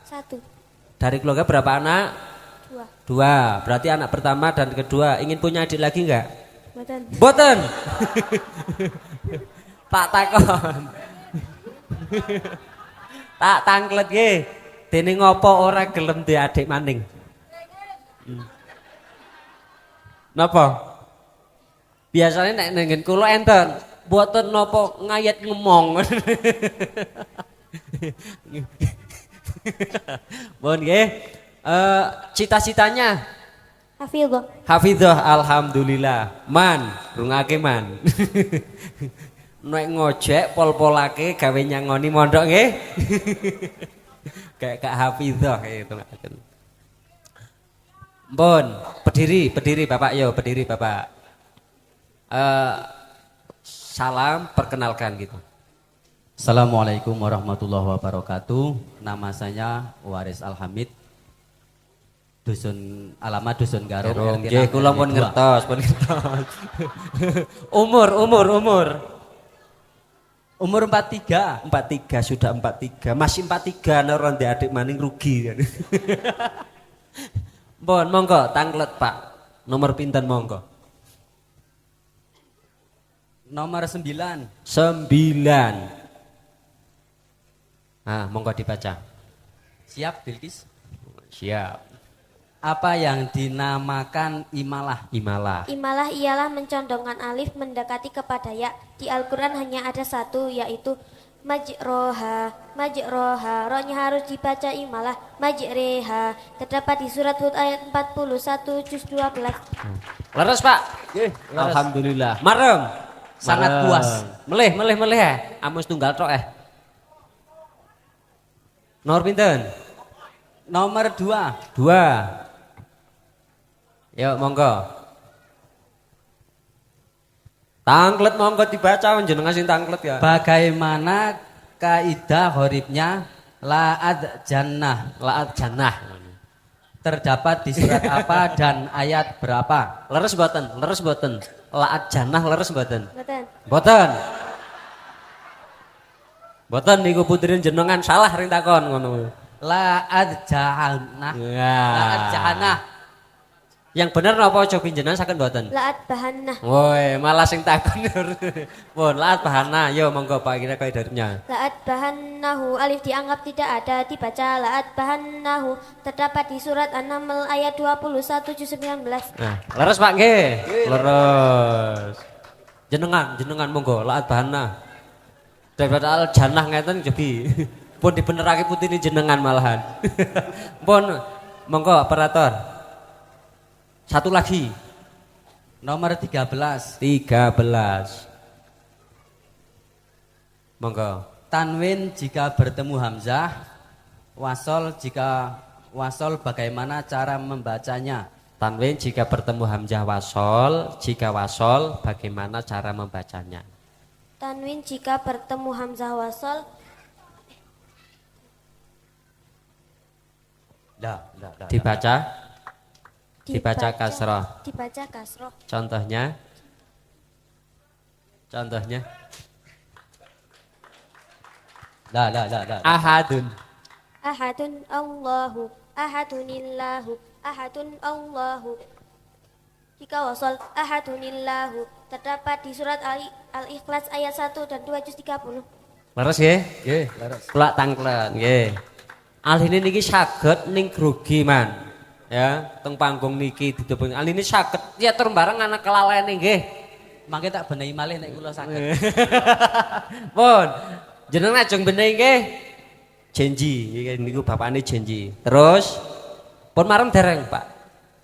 1. Dari keluarga berapa anak? 2. 2. Berarti anak pertama dan kedua. Ingin punya adik lagi enggak? Boten. Tak takon. Tak tangklet nggih. Dene ngopo ora gelem di adik maning? Napa? Biasanya nek nenggen kula enten, mboten napa ngayat ngemong. Mohon nggih. Cita-citanya Hafidhah. hafidhah, alhamdulillah. Man, rungake man. Nek ngojek pol-polake gawe nyangoni mondok nggih. Kayak gak hafidhah itu ngaten. Mpun, berdiri Bapak yo, berdiri Bapak. Salam, perkenalkan gitu. Assalamualaikum warahmatullahi wabarakatuh. Nama saya Waris Alhamid. Alamat Dusun Garuk. Nggih, kula pun ngertos. Umur. Umur 43. 43 sudah 43. Masih 43 nek di adik maning rugi. Bon, monggo tanglet Pak. Nomor pinten monggo? Nomor 9. 9. Nah, monggo dibaca. Siap, Bilkis? Siap. Apa yang dinamakan imalah? Imalah. Imalah ialah mencondongkan alif mendekati kepada ya. Di Al-Quran hanya ada satu, yaitu majroha. Rohnya harus dibaca imalah. Majreha. Terdapat di surat Hud ayat 41 juz 12. Leres Pak? Leres. Alhamdulillah. Marem. Sangat puas. Melih amus tunggal tok Nomor pinten? Nomor 2. 2. Yuk monggo. Tanglet monggo dibaca jenengan sing tanglet ya. Bagaimana kaidah horibnya la'ad jannah? La'at jannah. Terdapat di surat apa dan ayat berapa? Leres mboten? La'at jannah leres mboten? Boten. Mboten niku putri jenengan salah ring takon ngono. La'ad jannah. Ya. La'ad jannah. Yang bener napa aja pinjenan saken mboten? La'at bahannah. Woi, malah sing takon. Pun la'at bahana. Yo monggo Pak kira kaidarnya. La'at bahannahu, alif dianggap tidak ada, dibaca la'at bahannahu. Terdapat di surat An-Naml ayat 21 juz 19. Nah, leres Pak nggih. Leres. Jenengan monggo la'at bahana. Daripada al jannah ngeten jogi. Pun dibenerake putih jenengan malahan. Pun monggo operator. Satu lagi. Nomor 13. 13. Monggo. Tanwin jika bertemu hamzah, wasol jika wasol bagaimana cara membacanya? Tanwin jika bertemu hamzah wasol, jika wasol bagaimana cara membacanya? Tanwin jika bertemu hamzah wasol. Dibaca kasroh. Dibaca kasroh. Contohnya. Ahadun. Ahadun Allahu, ahadunillahu, ahadun Allahu. Jika wasol ahadunillahu terdapat di surat Al-Ikhlas ayat 1 dan 2 juz 30. Leres nggih? Nggih, leres. Kula tangklet nggih. Aline niki saged ning grogi man. Ya, teng panggung niki didobeng. Aline saged teater bareng anak kelalene nggih. Mangke tak benehi malih nek kula saged. Pun, jenengan ajeng benehi nggih. Janji, niku bapakne janji. Terus pun marem dereng, Pak.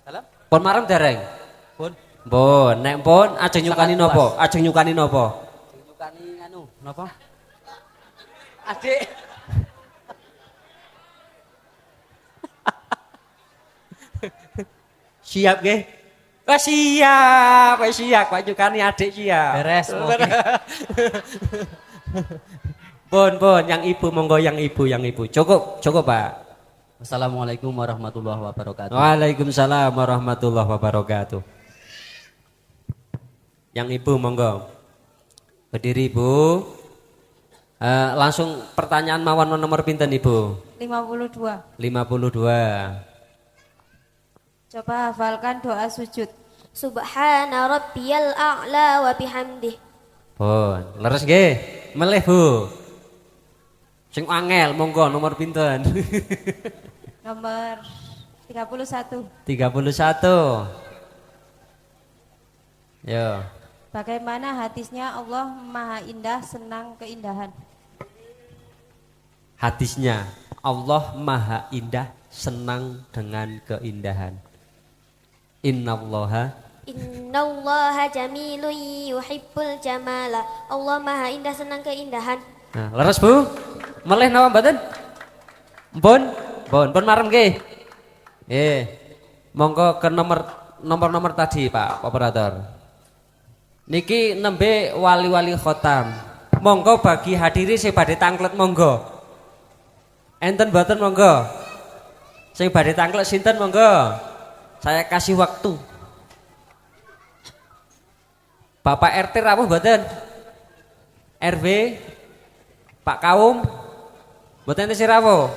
Salam. Pun marem dereng. Pun Pun, nek pun ajeng nyukani Sangat napa? Ajeng nyukani napa? nyukani anu napa? Adik. Siap nggih? Siap, siap, Pak nyukani adik siap. Beres. Oke. Pun, yang ibu monggo yang ibu. Cukup, Pak. Wassalamualaikum warahmatullahi wabarakatuh. Waalaikumsalam warahmatullahi wabarakatuh. Yang ibu monggo. Berdiri ibu. Langsung pertanyaan mawon nomor pinten ibu? 52. 52. Coba hafalkan doa sujud. Subhana rabbiyal a'la wa bihamdih. Pun, leres nggih? Melih Bu. Sing angel monggo nomor pinten? Nomor 31. 31. Yo. Bagaimana hadisnya Allah Maha Indah senang keindahan? Hadisnya Allah Maha Indah senang dengan keindahan. Innallaha Innallaha jamilun yuhibbul jamala. Allah Maha Indah senang keindahan. Nah, leres Bu? Melih napa mboten? Pun marem nggih. Monggo ke nomor tadi Pak Operator. Niki nembe wali-wali khotam. Monggo bagi hadiri sing badhe tanglet monggo. Enten mboten monggo. Sing badhe tanglet sinten monggo. Saya kasih waktu. Bapak RT rawuh mboten? RW Pak Kaum mboten ente sing rawuh.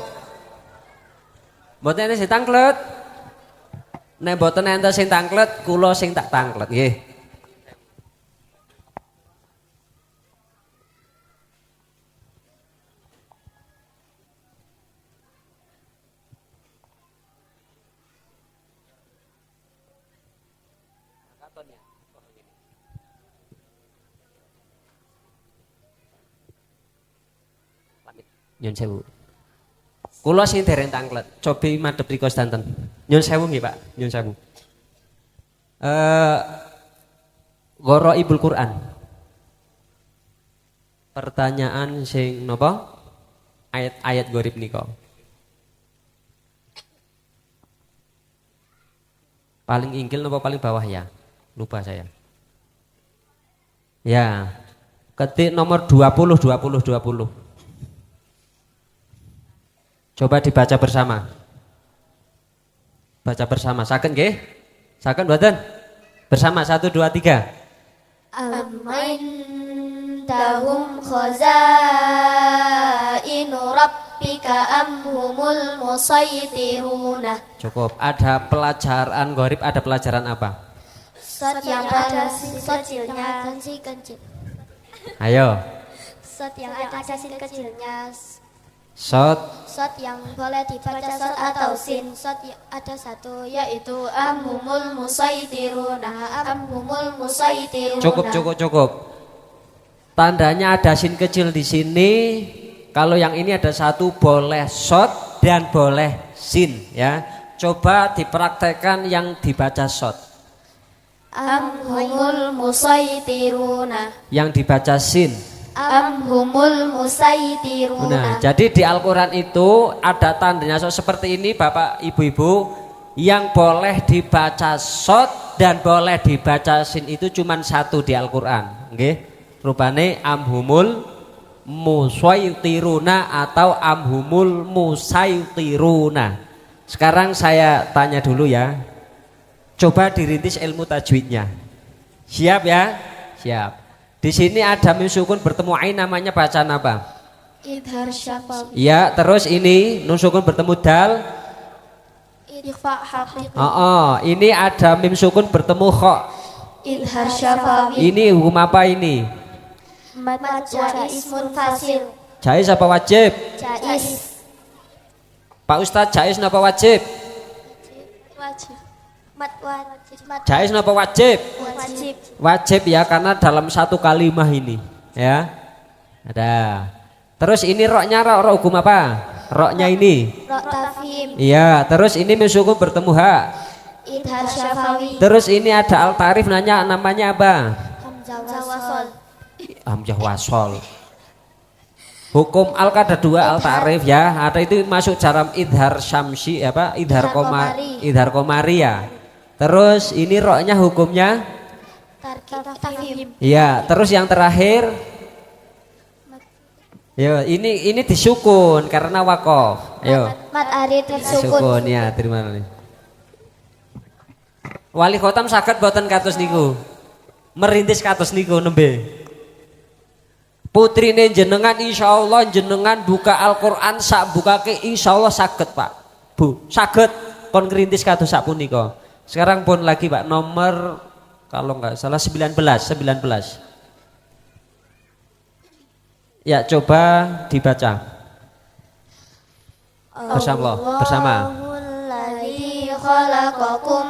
Mboten ente sing tanglet. Nek mboten ente sing tanglet, kula sing tak tanglet nggih. Nyun sewu. Kula sing dereng tanglet, cobi madhep rika sedanten. Nyun sewu nggih, Pak. Nyun sewu. Gharaibul Quran. Pertanyaan sing napa? Ayat-ayat gharib nika. Paling inggil napa paling bawah ya? Lupa saya. Ya. Ketik nomor 20. Coba dibaca bersama. Baca bersama. Saged nggih? Saged mboten? Bersama 1 2 3. Indahum khazainu rabbika amhumul musaytiruna. Cukup. Ada pelajaran gharib, ada pelajaran apa? Sot yang ada si kecilnya dan si kecil. Ayo. Sot yang ada si kecilnya. Sot. Sot yang boleh dibaca sot atau sin. Sot yang ada satu yaitu amhumul musaytiruna. Amhumul musaytiruna. Cukup. Tandanya ada sin kecil di sini. Kalau yang ini ada satu boleh sot dan boleh sin ya. Coba dipraktekkan yang dibaca sot. Amhumul musaytiruna. Yang dibaca sin. Amhumul musaytiruna. Nah, jadi di Al-Quran itu ada tandanya seperti ini Bapak Ibu-ibu. Yang boleh dibaca sot dan boleh dibaca sin itu cuma satu di Al-Quran. Nggih, rupane amhumul musaytiruna atau amhumul musaytiruna. Sekarang saya tanya dulu ya. Coba dirintis ilmu tajwidnya. Siap ya? Siap. Di sini ada mim sukun bertemu ain, namanya bacaan apa? Idhar syafaf. Ya, terus ini nun sukun bertemu dal. Ikhfa haqiqi. Ini ada mim sukun bertemu kha. Idhar syafawi. Ini hukum apa ini? Mad jais munfasil. Jais apa wajib? Jais. Pak Ustadz, jais apa wajib? Wajib. Mad wajib. Jais apa wajib? Wajib. Wajib ya, karena dalam satu kalimah ini ya. Ada. Terus ini roknya rok hukum apa? Roknya ini. Rok tafhim. Iya, terus ini mim sukun bertemu ha. Idhar syafawi. Terus ini ada al tarif nanya namanya apa? Hamzah wasol. Hamzah wasol. Hukum al ada dua al tarif ya. Ada itu masuk dalam idhar syamsi apa? Idhar komari ya. Terus ini roknya hukumnya? Tafhim. Iya, terus yang terakhir yo, ini disukun karena wakof. Ayo. Mad arid sukun. Sukun ya, terima kasih. Wali khotam saged boten kados niku. Merintis kados niku nembe. Putrine jenengan insyaallah jenengan buka Al-Qur'an sak bukake insyaallah saged, Pak. Bu, saged kon ngrintis kados sapunika. Sekarang pun lagi Pak nomor kalau enggak salah 19. Ya, coba dibaca. Bersama. Alladzi khalaqakum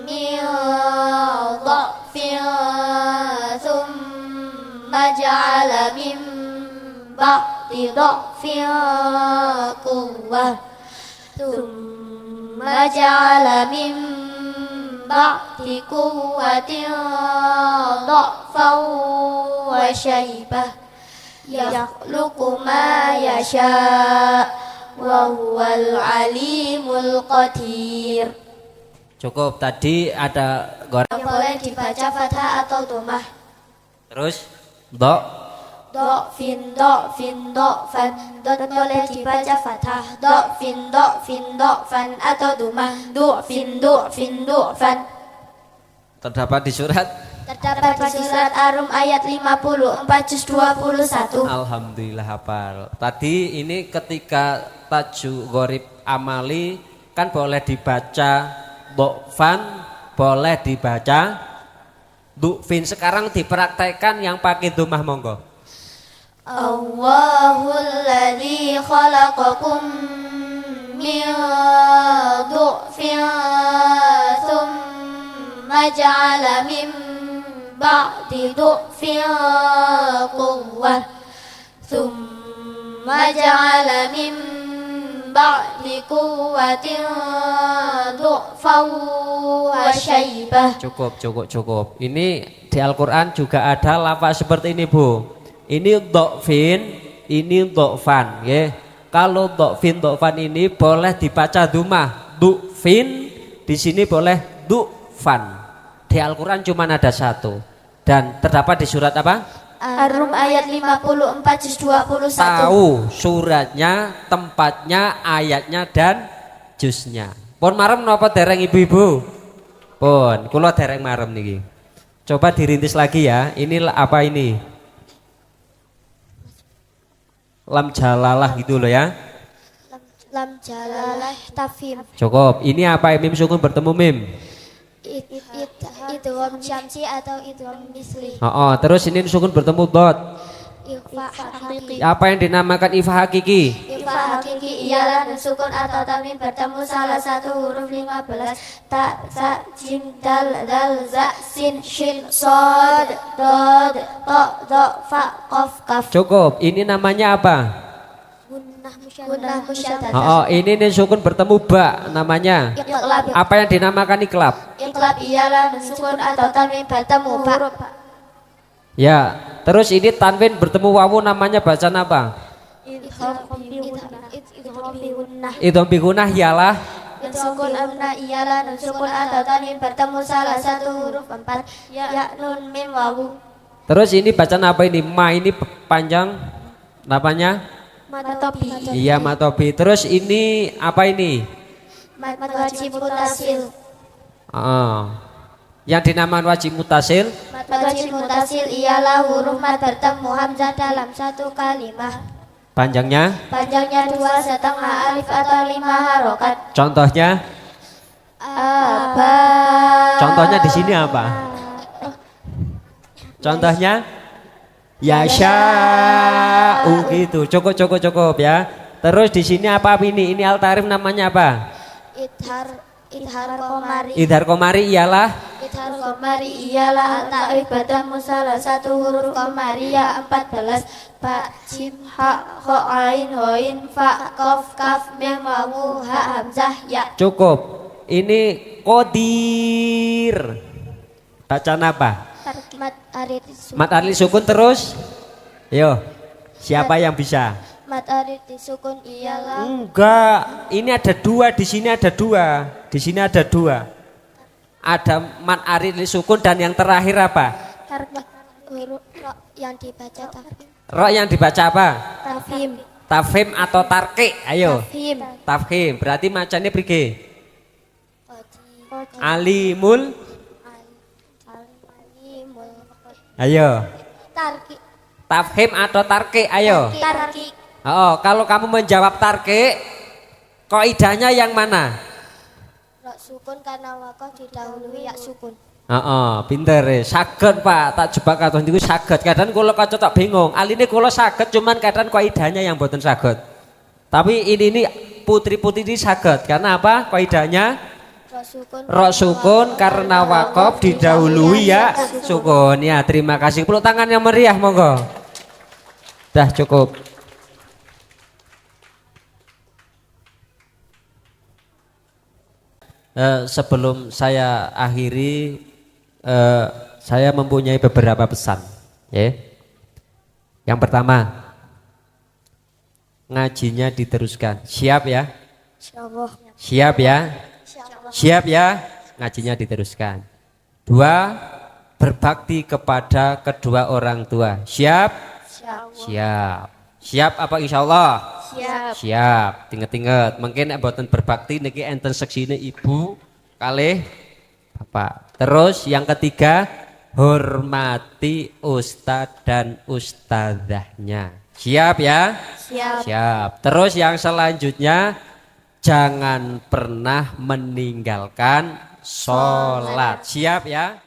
min dha'fin tsumma ja'ala min ba'di dha'fin quwwah tsumma ja'ala min ba'di quwwatin dha'fan wa syaibah yakhluqu ma yasha wa huwal alimul qadir. Cukup, tadi ada Yang boleh dibaca fathah atau dhammah. terus do Fin fan. Dot boleh dibaca fathah. Fin fan atau dhammah. Fin fan. terdapat di surat. Terdapat di surat Ar-Rum ayat 54 juz 21. Alhamdulillah hafal. Tadi ini ketika taju gharib amali kan boleh dibaca dhofan, boleh dibaca du'fin. Sekarang dipraktekkan yang pakai dhammah monggo. Allahul ladzi khalaqakum min du'fin thumma ja'ala min ba'di du'fin quwwah thumma ja'ala min ba'di quwwatin du'fan wa syaibah. Cukup. Ini di Al-Qur'an juga ada lafaz seperti ini, Bu. Ini dhofin, ini dhofan, ya. Kalau dhofan ini boleh dibaca dhammah. Du'fin di sini boleh du'fan. Di Al-Qur'an cuma ada satu. Dan terdapat di surat apa? Ar-Rum ayat 54 juz 21. Tahu suratnya, tempatnya, ayatnya dan juznya. Pun marem napa dereng ibu-ibu? Pun, kula dereng marem niki. Coba dirintis lagi ya. Ini apa ini? Lam jalalah gitu loh ya. Lam jalalah tafhim. Cukup. Ini apa? Mim sukun bertemu mim. Idgham syamsi atau idgham misli. Terus ini sukun bertemu dot. Ikhfa haqiqi. Apa yang dinamakan ifa hakiki? Ikhfa hakiki ialah nun sukun atau tanwin bertemu salah satu huruf 15. Ta, sa, jim, dal, za, sin, shin, sod, dod, to, do, fa, qaf, kaf. Cukup. Ini namanya apa? Gunnah musyaddadah. Ini nih sukun bertemu ba namanya. Iqlab. Apa yang dinamakan iklab? Iqlab ialah nun sukun atau tanwin bertemu huruf. Ya, terus ini tanwin bertemu wawu namanya bacaan apa? Idgham bi gunnah ialah Nun sukun amna ialah nun sukun atau tanwin bertemu salah satu huruf 4. Ya nun mim wawu. Terus ini bacaan apa ini? Ma ini panjang namanya? Matobi. Iya, matobi. Terus ini apa ini? Mad wajib mutasil. Yang dinamakan wajib mutasil. Mad wajib mutasil ialah huruf mad bertemu hamzah dalam satu kalimah. Panjangnya? Panjangnya 2,5 alif atau 5 harokat. Contohnya? Aba. Contohnya di sini apa? Contohnya? Yasha'u gitu. Cukup ya. Terus di sini apa ini? Ini Al-Ta'rif namanya apa? Idhar komari. Idhar komari ialah Idhar komari ialah al-ta'rif badah musalah satu huruf komariya 14 ba jim ha kho ain hoin fa kof kaf mim wawu ha hamzah ya. cukup. Ini qadir. Bacaan apa? Mat arid Mat arli sukun terus. Yo. Siapa yang bisa? mat arid disukun ialah Enggak, ini ada dua, di sini ada dua, di sini ada dua. Ada mat arid li sukun dan yang terakhir apa? huruf ro yang dibaca tafhim. Ro yang dibaca apa? Tafhim. Tafhim atau tarki? Ayo. Tafhim. Tafhim, berarti macamnya prige. Alimul. Ayo. Tarki. Tafhim atau tarki? Ayo. Tarki. Oh, kalau kamu menjawab tarki, kaidahnya yang mana? Ro sukun karena wakof didahului ya sukun. Pinter ya. Saged Pak, tak jebak kados niku saged. Kadang kula kaca tak bingung. Aline kula saged cuman kadang kaidahnya yang mboten saged. Tapi ini putri-putri ini saged. Karena apa? Kaidahnya ro sukun karena wakof didahului ya sukun. Ya, terima kasih. Peluk tangan yang meriah monggo. Dah cukup. Sebelum saya akhiri, saya mempunyai beberapa pesan. Ya. Yang pertama, ngajinya diteruskan. Siap ya? Insyaallah. Siap ya? Insyaallah. Siap ya? Ngajinya diteruskan. 2, berbakti kepada kedua orang tua. Siap? Siap. Siap apa insya Allah? Siap. Siap. Ingat-ingat, mungkin buatan berbakti niki enten seksine ibu kalih bapak. Terus yang ketiga, hormati ustadz dan ustadzahnya. Siap ya? Siap. Siap. Terus yang selanjutnya, jangan pernah meninggalkan sholat. Siap ya?